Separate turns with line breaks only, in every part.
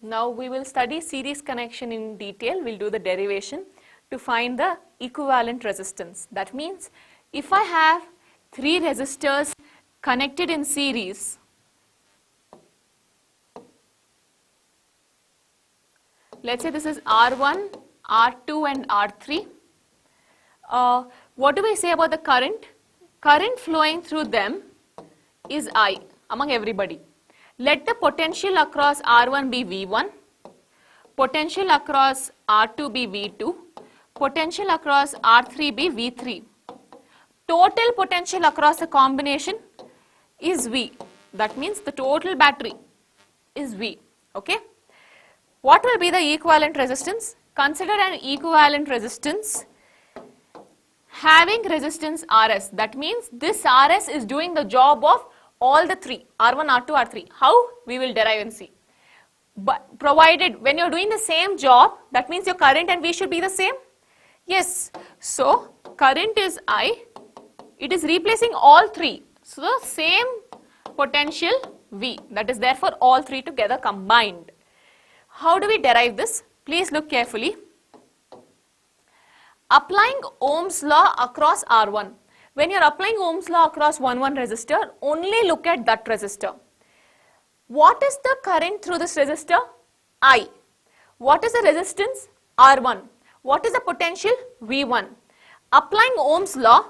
Now we will study series connection in detail. We'll do the derivation to find the equivalent resistance. That means if I have three resistors connected in series, let's say this is R1, R2 and R3. What do we say about the current? Current flowing through them is I among everybody. Let the potential across R1 be V1, potential across R2 be V2, potential across R3 be V3. Total potential across the combination is V. That means the total battery is V. Okay. What will be the equivalent resistance? Consider an equivalent resistance having resistance Rs. That means this Rs is doing the job of all the three, R1, R2, R3. How? We will derive and see. But provided when you're doing the same job, that means your current and V should be the same. Yes. So current is I. It is replacing all three. So the same potential V. That is therefore all three together combined. How do we derive this? Please look carefully. Applying Ohm's law across R1. When you are applying Ohm's law across 1 resistor, only look at that resistor. What is the current through this resistor? I. What is the resistance? R1. What is the potential? V1. Applying Ohm's law,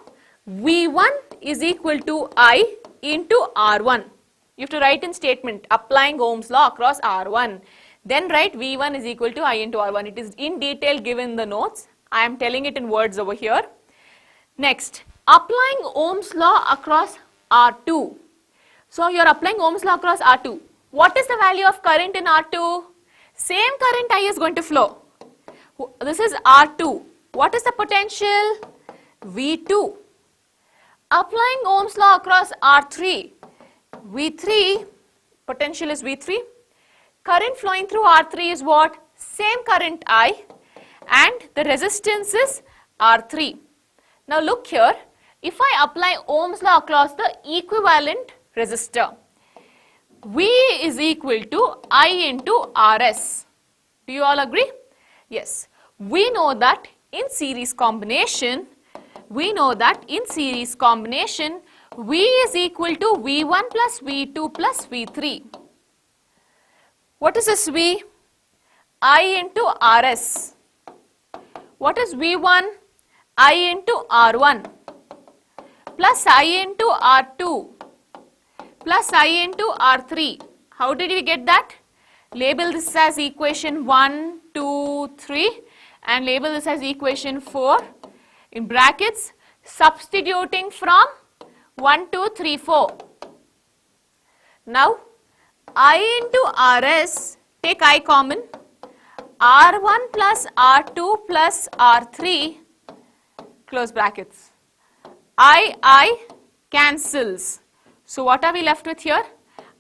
V1 is equal to I into R1. You have to write in statement, applying Ohm's law across R1. Then write V1 is equal to I into R1. It is in detail given in the notes. I am telling it in words over here. Next, applying Ohm's law across R2. So you are applying Ohm's law across R2. What is the value of current in R2? Same current I is going to flow. This is R2. What is the potential? V2. Applying Ohm's law across R3. V3, potential is V3. Current flowing through R3 is what? Same current I, and the resistance is R3. Now look here, if I apply Ohm's law across the equivalent resistor, V is equal to I into Rs. Do you all agree? Yes. We know that in series combination, V is equal to V1 plus V2 plus V3. What is this V? I into Rs. What is V1? I into R1 plus I into R2 plus I into R3. How did we get that? Label this as equation 1, 2, 3 and label this as equation 4 in brackets, substituting from 1, 2, 3, 4. Now I into Rs, take I common, R1 plus R2 plus R3, close brackets. I cancels. So what are we left with here?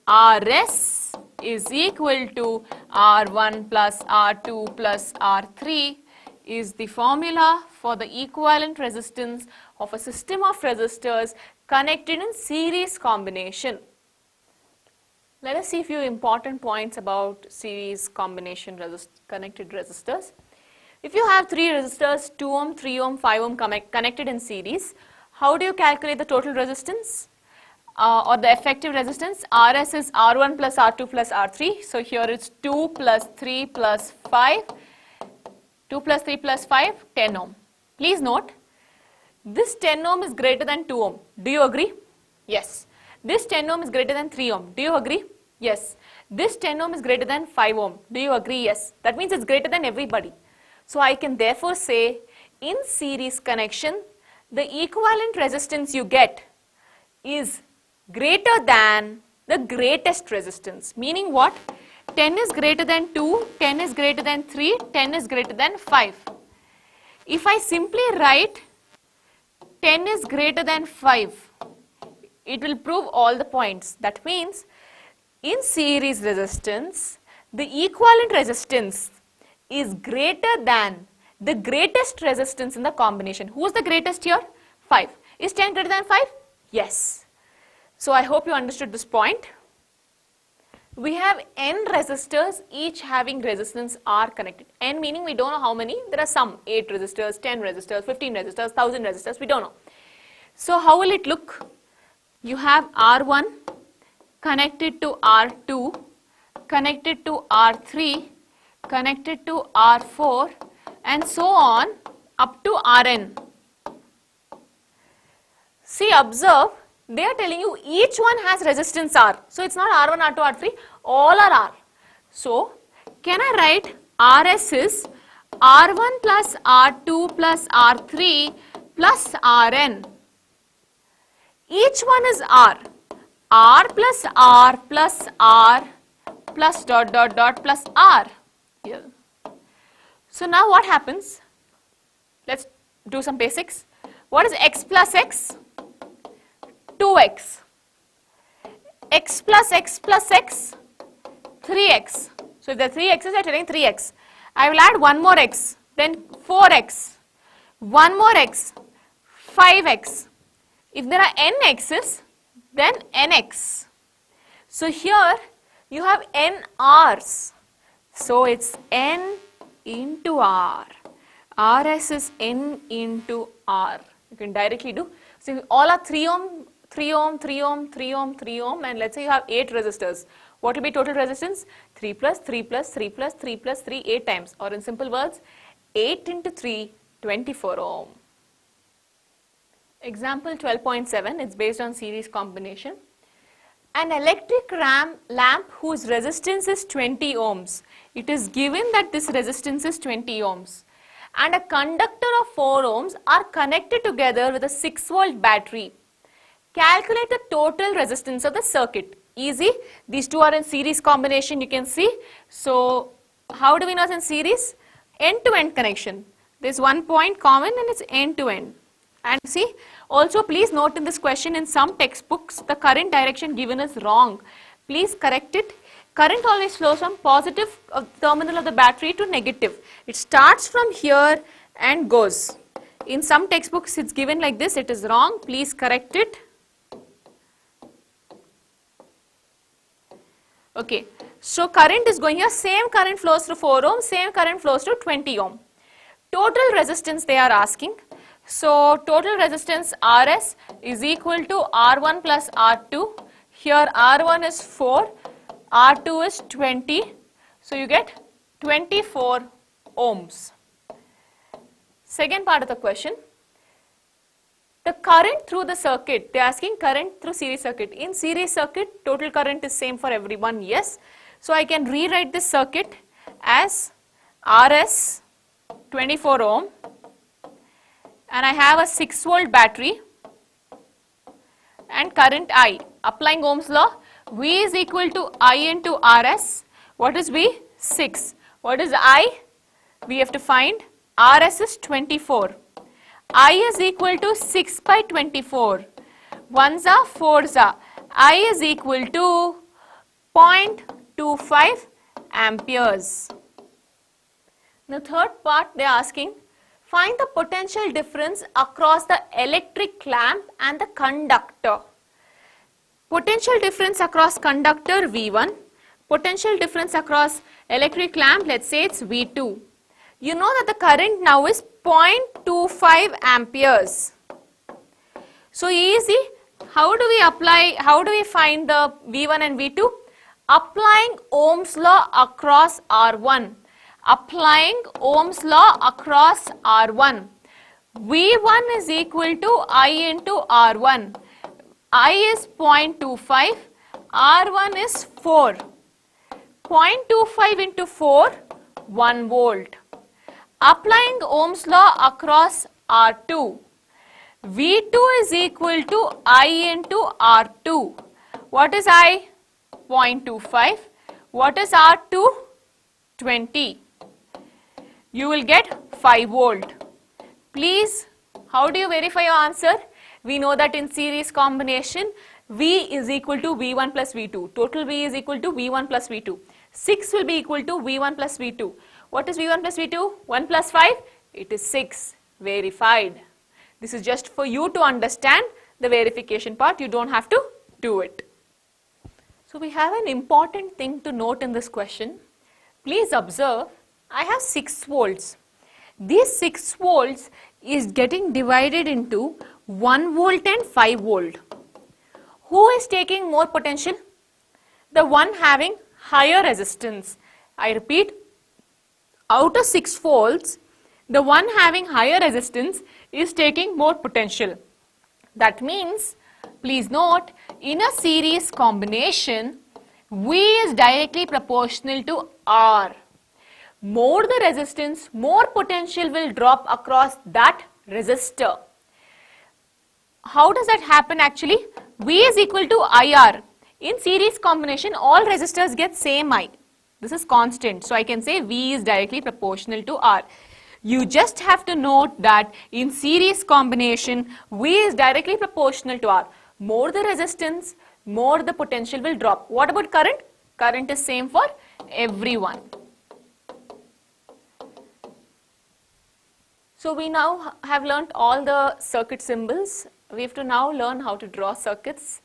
Rs is equal to R1 plus R2 plus R3 is the formula for the equivalent resistance of a system of resistors connected in series combination. Let us see a few important points about series combination connected resistors. If you have three resistors, 2 ohm, 3 ohm, 5 ohm connected in series, how do you calculate the total resistance or the effective resistance? Rs is R1 plus R2 plus R3. So here it's 2 plus 3 plus 5. 2 plus 3 plus 5, 10 ohm. Please note, this 10 ohm is greater than 2 ohm. Do you agree? Yes. This 10 ohm is greater than 3 ohm. Do you agree? Yes. This 10 ohm is greater than 5 ohm. Do you agree? Yes. That means it's greater than everybody. So I can therefore say in series connection, the equivalent resistance you get is greater than the greatest resistance. Meaning what? 10 is greater than 2, 10 is greater than 3, 10 is greater than 5. If I simply write 10 is greater than 5, it will prove all the points. That means in series resistance, the equivalent resistance is greater than the greatest resistance in the combination. Who is the greatest here? 5. Is 10 greater than 5? Yes. So I hope you understood this point. We have n resistors, each having resistance R connected. N meaning we don't know how many. There are some 8 resistors, 10 resistors, 15 resistors, 1000 resistors. We don't know. So how will it look? You have R1 connected to R2, connected to R3, connected to R4, and so on up to Rn. See, observe, they are telling you each one has resistance R. So it's not R1, R2, R3, all are R. So can I write Rs is R1 plus R2 plus R3 plus Rn. Each one is R. R plus R plus R plus dot dot dot plus R. Here. So now what happens? Let's do some basics. What is x plus x? 2x. X plus x plus x? 3x. So if there are 3 x's, I am telling 3x. I will add one more x, then 4x, one more x, 5x. If there are n x's, then nx. So here you have n r's. So it's n into r. Rs is n into r. You can directly do. So all are 3 ohm, 3 ohm, 3 ohm, 3 ohm, 3 ohm, and let's say you have 8 resistors. What will be total resistance? 3 plus 3 plus 3 plus 3 plus 3, 8 times. Or in simple words, 8 into 3, 24 ohm. Example 12.7, it's based on series combination. An electric lamp whose resistance is 20 ohms. It is given that this resistance is 20 ohms. And a conductor of 4 ohms are connected together with a 6 volt battery. Calculate the total resistance of the circuit. Easy. These two are in series combination, you can see. So how do we know it's in series? End-to-end connection. There's one point common and it's end-to-end. And see, also please note in this question, in some textbooks, the current direction given is wrong. Please correct it. Current always flows from positive terminal of the battery to negative. It starts from here and goes. In some textbooks, it's given like this. It is wrong. Please correct it. Okay. So current is going here. Same current flows through 4 ohm. Same current flows to 20 ohm. Total resistance they are asking. So total resistance Rs is equal to R1 plus R2. Here R1 is 4, R2 is 20. So you get 24 ohms. Second part of the question. The current through the circuit, they are asking current through series circuit. In series circuit, total current is same for everyone, yes. So I can rewrite this circuit as Rs 24 ohm. And I have a 6 volt battery and current I. Applying Ohm's law, V is equal to I into Rs. What is V? 6. What is I? We have to find. Rs is 24. I is equal to 6 by 24. 1s are 4s are. I is equal to 0.25 amperes. The third part they are asking, find the potential difference across the electric lamp and the conductor. Potential difference across conductor V1. Potential difference across electric lamp, let's say it's V2. You know that the current now is 0.25 amperes. So easy. How do we find the V1 and V2? Applying Ohm's law across R1. Applying Ohm's law across R1. V1 is equal to I into R1. I is 0.25, R1 is 4. 0.25 into 4, 1 volt. Applying Ohm's law across R2. V2 is equal to I into R2. What is I? 0.25. What is R2? 20. You will get 5 volt. Please, how do you verify your answer? We know that in series combination, V is equal to V1 plus V2. Total V is equal to V1 plus V2. 6 will be equal to V1 plus V2. What is V1 plus V2? 1 plus 5? It is 6. Verified. This is just for you to understand the verification part. You don't have to do it. So we have an important thing to note in this question. Please observe, I have 6 volts. These 6 volts is getting divided into 1 volt and 5 volt. Who is taking more potential? The one having higher resistance. I repeat, out of 6 volts, the one having higher resistance is taking more potential. That means, please note, in a series combination, V is directly proportional to R. More the resistance, more potential will drop across that resistor. How does that happen actually? V is equal to IR. In series combination, all resistors get same I. This is constant. So I can say V is directly proportional to R. You just have to note that in series combination, V is directly proportional to R. More the resistance, more the potential will drop. What about current? Current is same for everyone. So we now have learnt all the circuit symbols. We have to now learn how to draw circuits.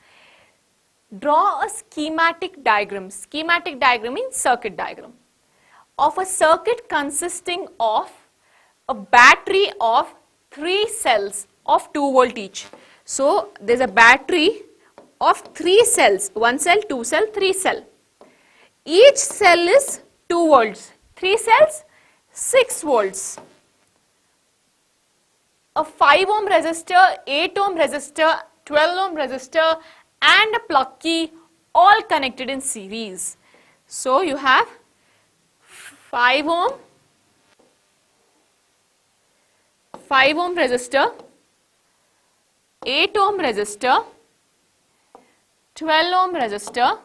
Draw a schematic diagram. Schematic diagram means circuit diagram of a circuit consisting of a battery of 3 cells of 2 volt each. So there's a battery of 3 cells, 1 cell, 2 cell, 3 cell. Each cell is 2 volts, 3 cells, 6 volts. A 5 ohm resistor, 8 ohm resistor, 12 ohm resistor and a plug key all connected in series. So you have 5 ohm resistor, 8 ohm resistor, 12 ohm resistor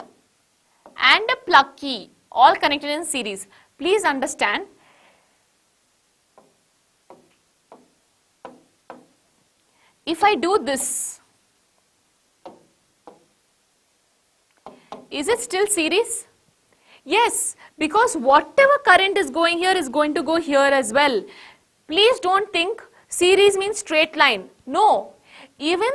and a plug key all connected in series. Please understand, if I do this, is it still series? Yes, because whatever current is going here is going to go here as well. Please don't think series means straight line. No, even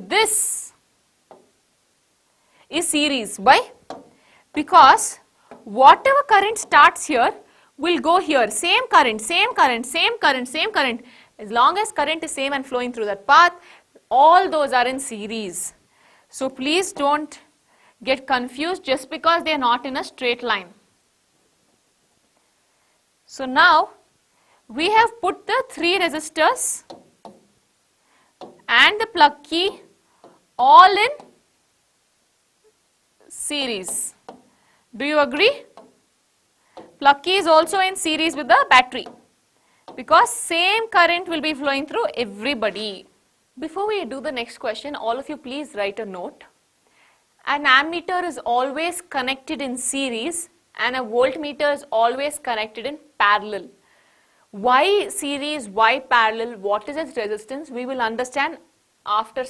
this is series. Why? Because whatever current starts here will go here. Same current, same current, same current, same current. As long as current is same and flowing through that path, all those are in series. So please don't get confused just because they are not in a straight line. So now we have put the 3 resistors and the plug key all in series. Do you agree? Plug key is also in series with the battery because same current will be flowing through everybody. Before we do the next question, all of you please write a note. An ammeter is always connected in series and a voltmeter is always connected in parallel. Why series, why parallel, what is its resistance, we will understand after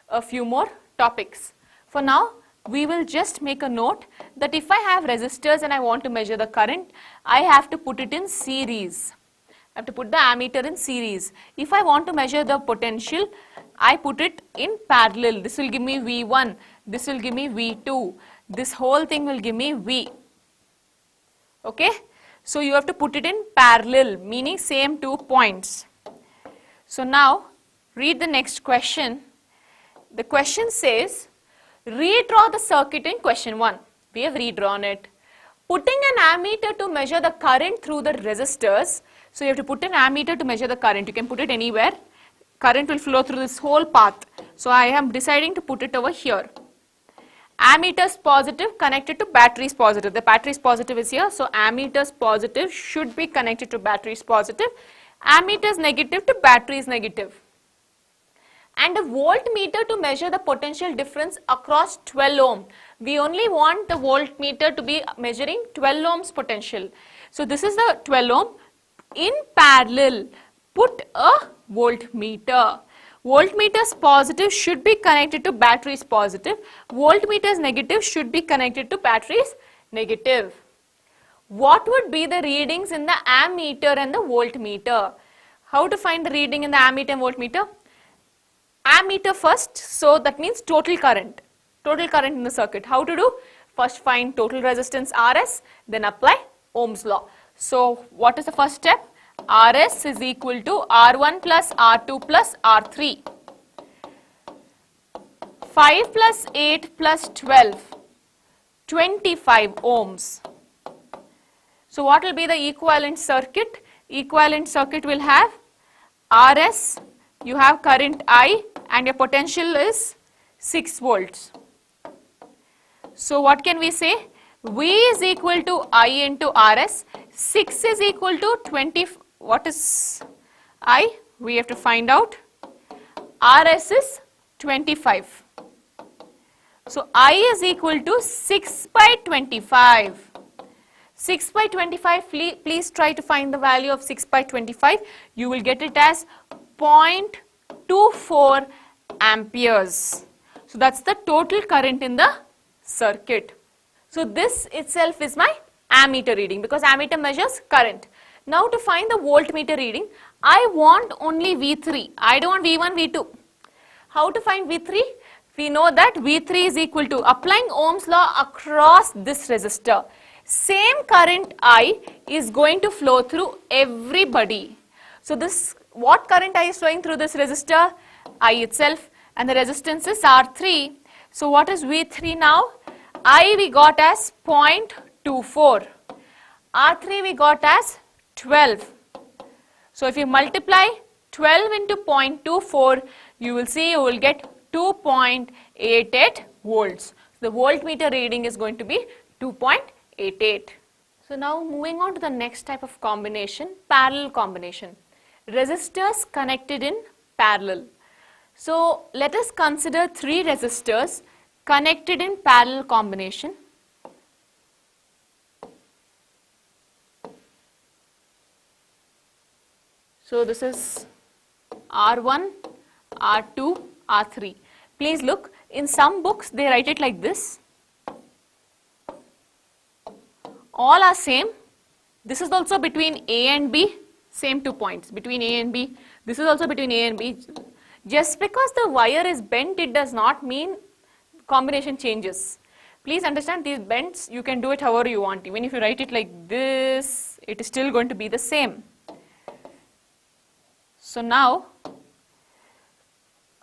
a few more topics. For now, we will just make a note that if I have resistors and I want to measure the current, I have to put it in series. I have to put the ammeter in series. If I want to measure the potential, I put it in parallel. This will give me V1, this will give me V2, this whole thing will give me V. Okay? So you have to put it in parallel, meaning same 2 points. So now, read the next question. The question says, redraw the circuit in question 1. We have redrawn it. Putting an ammeter to measure the current through the resistors. So you have to put an ammeter to measure the current. You can put it anywhere. Current will flow through this whole path. So I am deciding to put it over here. Ammeter is positive connected to battery is positive. The battery is positive is here. So ammeter is positive should be connected to battery is positive. Ammeter is negative to battery is negative. And a voltmeter to measure the potential difference across 12 ohm. We only want the voltmeter to be measuring 12 ohms potential. So this is the 12 ohm. In parallel, put a voltmeter. Voltmeter is positive should be connected to battery is positive. Voltmeter is negative should be connected to battery is negative. what would be the readings in the ammeter and the voltmeter? How to find the reading in the ammeter and voltmeter? Ammeter first, so that means total current in the circuit. How to do? First find total resistance Rs, then apply Ohm's law. So what is the first step? Rs is equal to R1 plus R2 plus R3. 5 plus 8 plus 12, 25 ohms. So what will be the equivalent circuit? Equivalent circuit will have Rs, you have current I, and your potential is 6 volts. So what can we say? V is equal to I into Rs. 6 is equal to 20. What is I? We have to find out. Rs is 25. So I is equal to 6 by 25. 6 by 25, please try to find the value of 6 by 25. You will get it as 0.24 amperes. So that's the total current in the circuit. So this itself is my ammeter reading, because ammeter measures current. Now to find the voltmeter reading, I want only V3. I don't want V1, V2. How to find V3? We know that V3 is equal to applying Ohm's law across this resistor. Same current I is going to flow through everybody. So this, what current I is flowing through this resistor? I itself, and the resistance is R3. So what is V3 now? I we got as 0.24. R3 we got as 12. So if you multiply 12 into 0.24, you will see you will get 2.88 volts. The voltmeter reading is going to be 2.88. So now moving on to the next type of combination, parallel combination. Resistors connected in parallel. So let us consider 3 resistors connected in parallel combination. So this is R1, R2, R3. Please look, in some books they write it like this. All are same. This is also between A and B, same 2 points between A and B. This is also between A and B. Just because the wire is bent, it does not mean combination changes. Please understand, these bends, you can do it however you want. Even if you write it like this, it is still going to be the same. So now,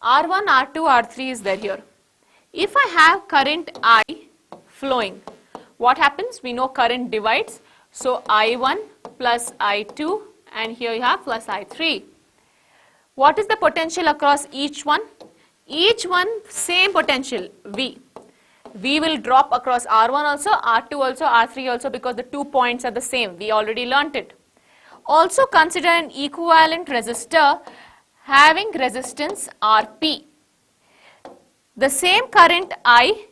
R1, R2, R3 is there here. If I have current I flowing, what happens? We know current divides. So I1 plus I2, and here you have plus I3. What is the potential across each one? Each one same potential, V. V will drop across R1 also, R2 also, R3 also, because the 2 points are the same. We already learnt it. Also consider an equivalent resistor having resistance Rp. The same current I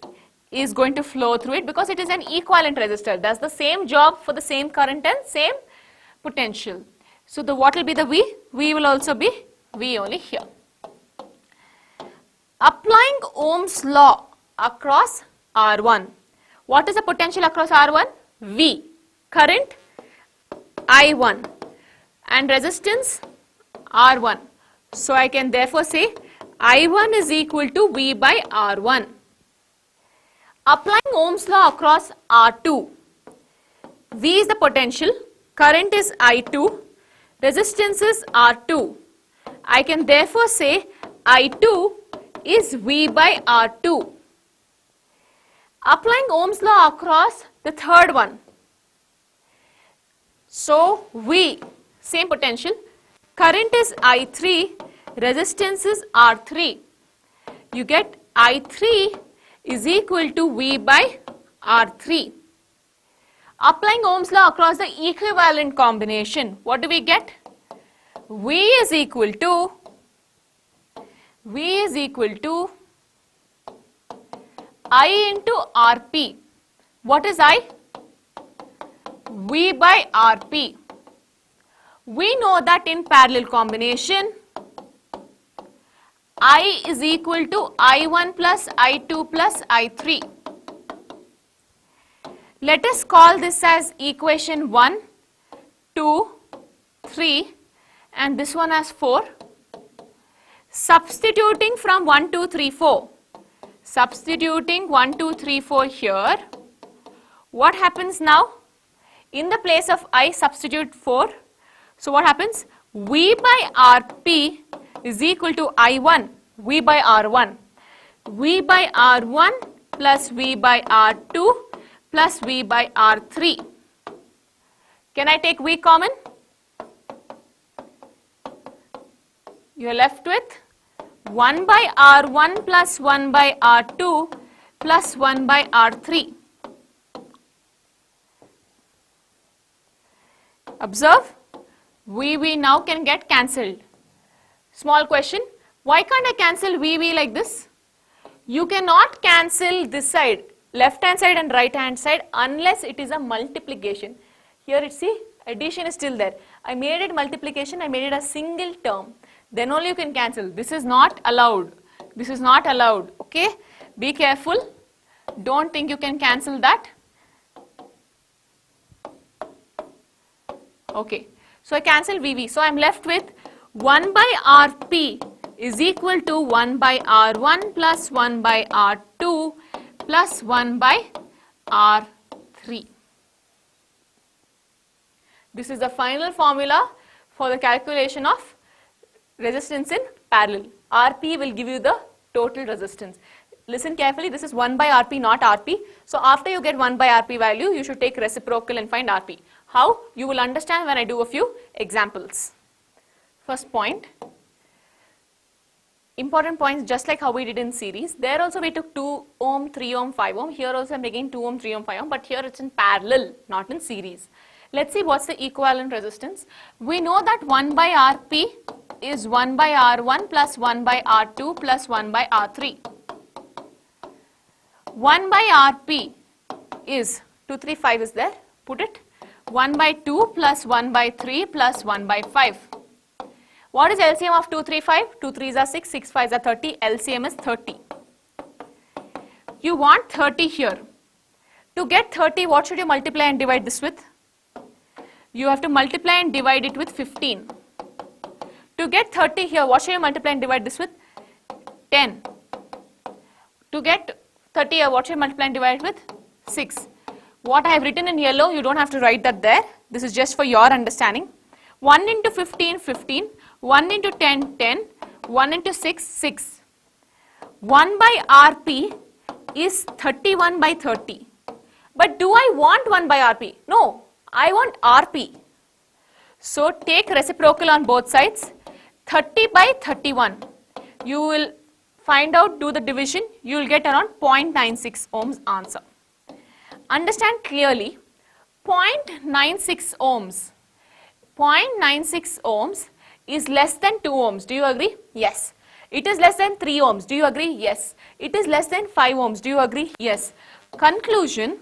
is going to flow through it because it is an equivalent resistor. Does the same job for the same current and same potential. So what will be the V? V will also be V only here. Applying Ohm's law across R1. What is the potential across R1? V. Current I1 and resistance R1. So I can therefore say I1 is equal to V by R1. Applying Ohm's law across R2. V is the potential, current is I2, resistance is R2. I can therefore say I2 is V by R2. Applying Ohm's law across the third one. So V, same potential, current is I3, resistance is R3. You get I3 is equal to V by R3. Applying Ohm's law across the equivalent combination, what do we get? V is equal to I into Rp. What is I? V by Rp. We know that in parallel combination, I is equal to I1 plus I2 plus I3. Let us call this as equation 1, 2, 3 and this one as 4. Substituting from 1, 2, 3, 4. Substituting 1, 2, 3, 4 here. What happens now? In the place of I, substitute 4. So what happens? V by Rp is equal to I1, V by R1. V by R1 plus V by R2 plus V by R3. Can I take V common? You are left with 1 by R1 plus 1 by R2 plus 1 by R3. Observe, VV now can get cancelled. Small question, why can't I cancel VV like this? You cannot cancel this side, left hand side and right hand side unless it is a multiplication. Here it's see, addition is still there. I made it multiplication, I made it a single term. Then only you can cancel. This is not allowed. This is not allowed. Okay? Be careful. Don't think you can cancel that. Okay. So I cancel VV. So I am left with 1 by Rp is equal to 1 by R1 plus 1 by R2 plus 1 by R3. This is the final formula for the calculation of resistance in parallel. Rp will give you the total resistance. Listen carefully, this is 1 by Rp, not Rp. So after you get 1 by Rp value, you should take reciprocal and find Rp. How? You will understand when I do a few examples. First point, important points just like how we did in series. There also we took 2 ohm, 3 ohm, 5 ohm. Here also I am taking 2 ohm, 3 ohm, 5 ohm, but here it's in parallel, not in series. Let's see what's the equivalent resistance. We know that 1 by Rp is 1 by R1 plus 1 by R2 plus 1 by R3. 1 by Rp is 235 is there, put it. 1 by 2 plus 1 by 3 plus 1 by 5. What is LCM of 235? 2 3s are 6, 6 5s are 30, LCM is 30. You want 30 here. To get 30, what should you multiply and divide this with? You have to multiply and divide it with 15. To get 30 here, what should you multiply and divide this with? 10. To get 30 here, what should you multiply and divide with? 6. What I have written in yellow, you don't have to write that there. This is just for your understanding. 1 into 15, 15. 1 into 10, 10. 1 into 6, 6. 1 by Rp is 31 by 30. But do I want 1 by Rp? No, I want Rp. So take reciprocal on both sides. 30 by 31. You will find out, do the division, you will get around 0.96 ohms answer. Understand clearly, 0.96 ohms. 0.96 ohms is less than 2 ohms. Do you agree? Yes. It is less than 3 ohms. Do you agree? Yes. It is less than 5 ohms. Do you agree? Yes. Conclusion,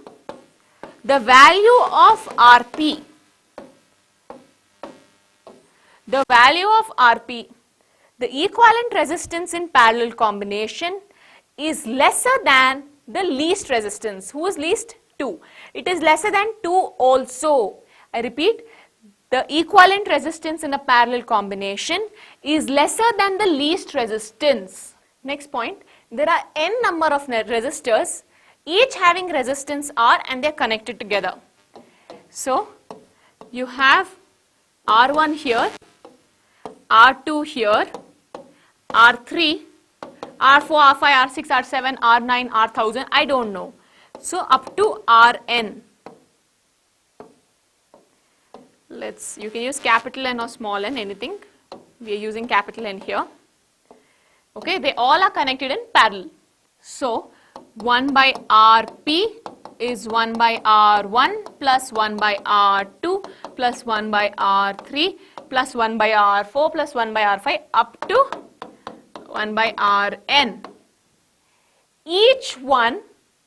the value of Rp, the value of Rp, the equivalent resistance in parallel combination is lesser than the least resistance. Who is least? 2. It is lesser than 2 also. I repeat, the equivalent resistance in a parallel combination is lesser than the least resistance. Next point, there are n number of resistors, each having resistance R and they are connected together. So, you have R1 here, R2 here, R3, R4, R5, R6, R7, R9, R1000, I don't know. So, up to Rn. You can use capital N or small n, anything. We are using capital N here. Okay, they all are connected in parallel. So, 1 by Rp is 1 by R1 plus 1 by R2 plus 1 by R3 plus 1 by R4 plus 1 by R5 up to 1 by Rn. Each one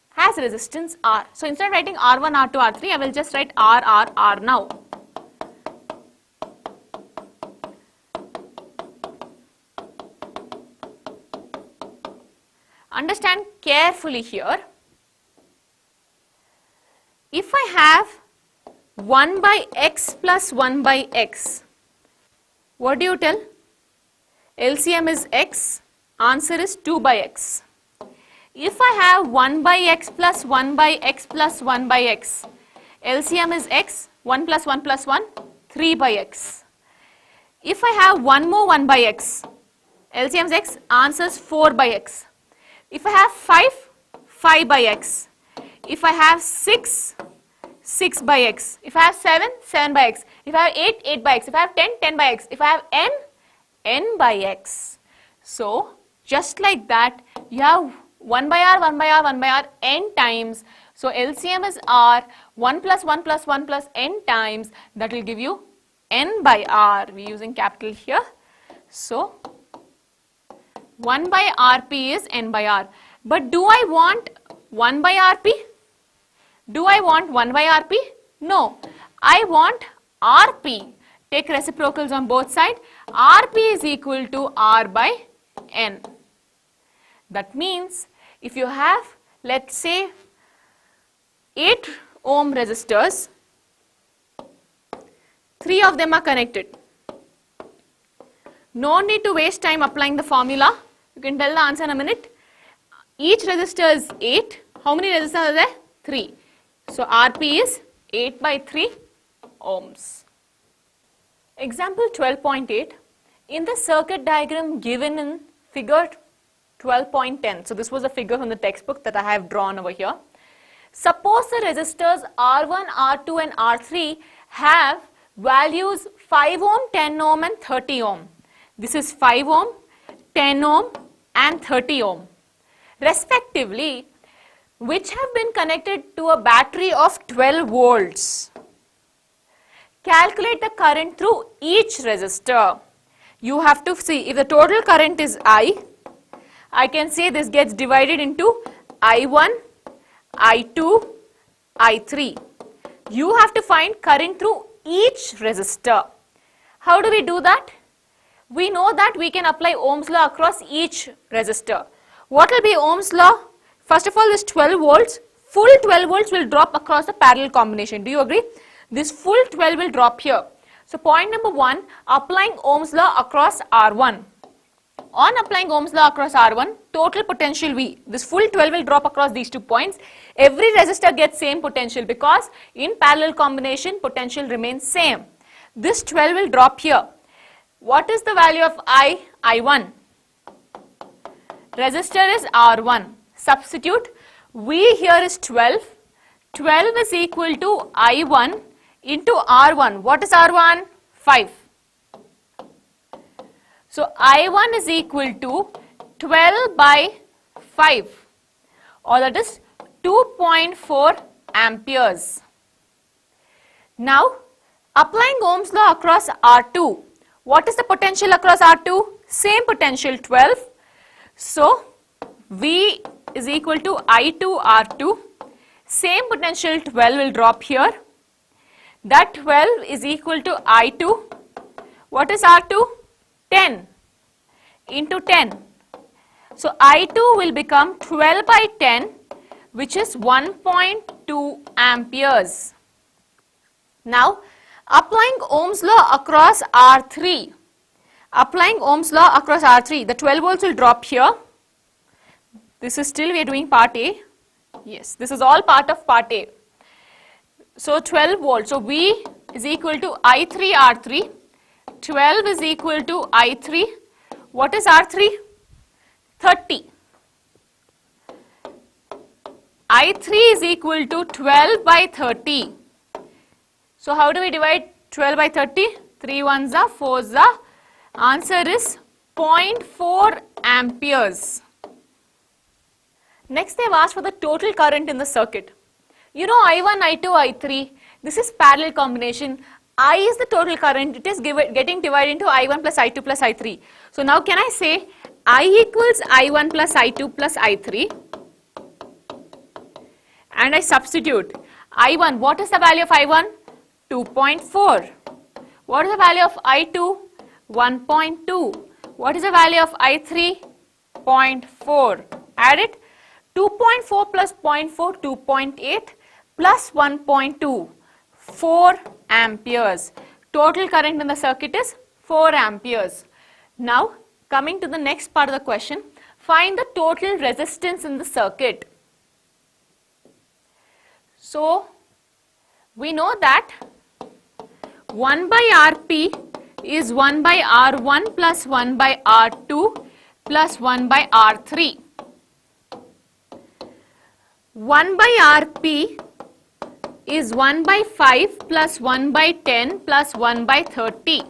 has resistance R. So, instead of writing R1, R2, R3, I will just write R now. Understand carefully here. If I have 1 by x plus 1 by x, what do you tell? LCM is x, answer is 2 by x. If I have 1 by x plus 1 by x plus 1 by x, LCM is x, 1 plus 1 plus 1, 3 by x. If I have one more 1 by x, LCM is x, answer is 4 by x. If I have 5, 5 by x. If I have 6, 6 by x. If I have 7, 7 by x. If I have 8, 8 by x. If I have 10, 10 by x. If I have n, n by x. So, just like that, you have 1 by r, 1 by r, 1 by r, n times. So, LCM is r, 1 plus 1 plus 1 plus n times. That will give you n by r. We are using capital here. So, 1 by rp is n by r. But do I want 1 by rp? Do I want 1 by rp? No. I want rp. Take reciprocals on both sides. Rp is equal to r by n. That means if you have, let's say, 8 ohm resistors, 3 of them are connected. No need to waste time applying the formula. You can tell the answer in a minute. Each resistor is 8. How many resistors are there? 3. So, Rp is 8 by 3 ohms. Example 12.8. In the circuit diagram given in figure 12.10. So, this was a figure from the textbook that I have drawn over here. Suppose the resistors R1, R2 and R3 have values 5 ohm, 10 ohm and 30 ohm. This is 5 ohm, 10 ohm and 30 ohm respectively, which have been connected to a battery of 12 volts. Calculate the current through each resistor. You have to see if the total current is I can say this gets divided into I1, I2, I3. You have to find current through each resistor. How do we do that? We know that we can apply Ohm's law across each resistor. What will be Ohm's law? First of all, this 12 volts, full 12 volts will drop across the parallel combination. Do you agree? This full 12 will drop here. So, point number 1, applying Ohm's law across R1. On applying Ohm's law across R1, total potential V, this full 12 will drop across these 2 points. Every resistor gets same potential because in parallel combination, potential remains same. This 12 will drop here. What is the value of I? I1. Resistor is R1. Substitute. V here is 12. 12 is equal to I1 into R1. What is R1? 5. So, I1 is equal to 12 by 5, or that is 2.4 amperes. Now, applying Ohm's law across R2. What is the potential across R2? Same potential, 12. So, V is equal to I2 R2. Same potential 12 will drop here. That 12 is equal to I2. What is R2? 10 into 10. So, I2 will become 12 by 10, which is 1.2 amperes. Now, applying Ohm's law across R3. Applying Ohm's law across R3, the 12 volts will drop here. This is still we are doing part A. Yes, this is all part of part A. So, 12 volts. So, V is equal to I3 R3. 12 is equal to I3. What is R3? 30. I3 is equal to 12 by 30. So, how do we divide 12 by 30? 3 ones are 4s are. Answer is 0.4 amperes. Next, they have asked for the total current in the circuit. You know I1, I2, I3. This is parallel combination. I is the total current. It is getting divided into I1 plus I2 plus I3. So, now can I say I equals I1 plus I2 plus I3, and I substitute I1. What is the value of I1? 2.4. What is the value of I2? 1.2. What is the value of I3? 0.4. Add it. 2.4 plus 0.4, 2.8. plus 1.2, 4 amperes. Total current in the circuit is 4 amperes. Now, coming to the next part of the question, find the total resistance in the circuit. So, we know that 1 by Rp is 1 by R1 plus 1 by R2 plus 1 by R3. 1 by Rp is 1 by 5 plus 1 by 10 plus 1 by 30.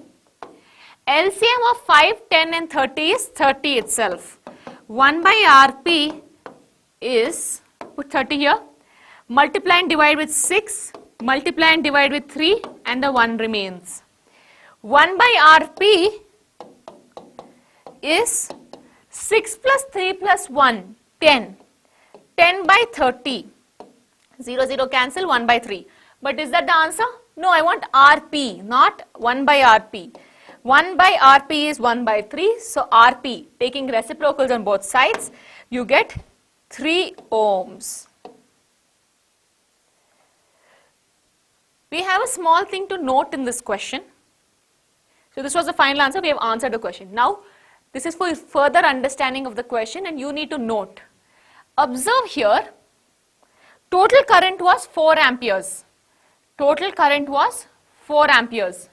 LCM of 5, 10 and 30 is 30 itself. 1 by Rp is, put 30 here, multiply and divide with 6, multiply and divide with 3 and the 1 remains. 1 by Rp is 6 plus 3 plus 1, 10. 10 by 30. 0, 0 cancel, 1 by 3. But is that the answer? No, I want Rp, not 1 by Rp. 1 by Rp is 1 by 3. So Rp, taking reciprocals on both sides, you get 3 ohms. We have a small thing to note in this question. So this was the final answer. We have answered the question. Now, this is for further understanding of the question and you need to note. Observe here, total current was 4 amperes. Total current was 4 amperes.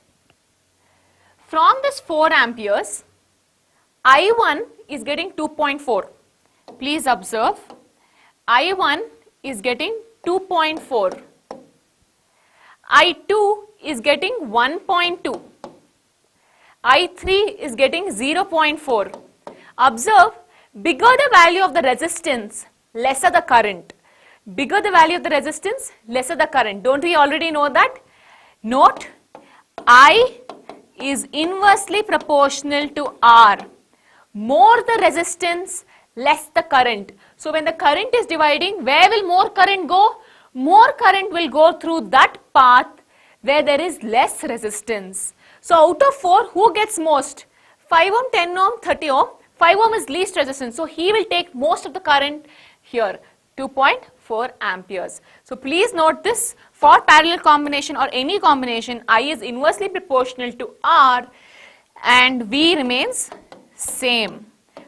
From this 4 amperes, I1 is getting 2.4. Please observe, I1 is getting 2.4. I2 is getting 1.2. I3 is getting 0.4. Observe, bigger the value of the resistance, lesser the current. Bigger the value of the resistance, lesser the current. Don't we already know that? Note, I is inversely proportional to R. More the resistance, less the current. So when the current is dividing, where will more current go? More current will go through that path where there is less resistance. So out of 4, who gets most? 5 ohm, 10 ohm, 30 ohm. 5 ohm is least resistance. So he will take most of the current here, 2.4 amperes. So please note this, for parallel combination or any combination, I is inversely proportional to R and V remains same.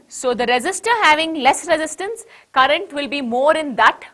So the resistor having less resistance, current will be more in that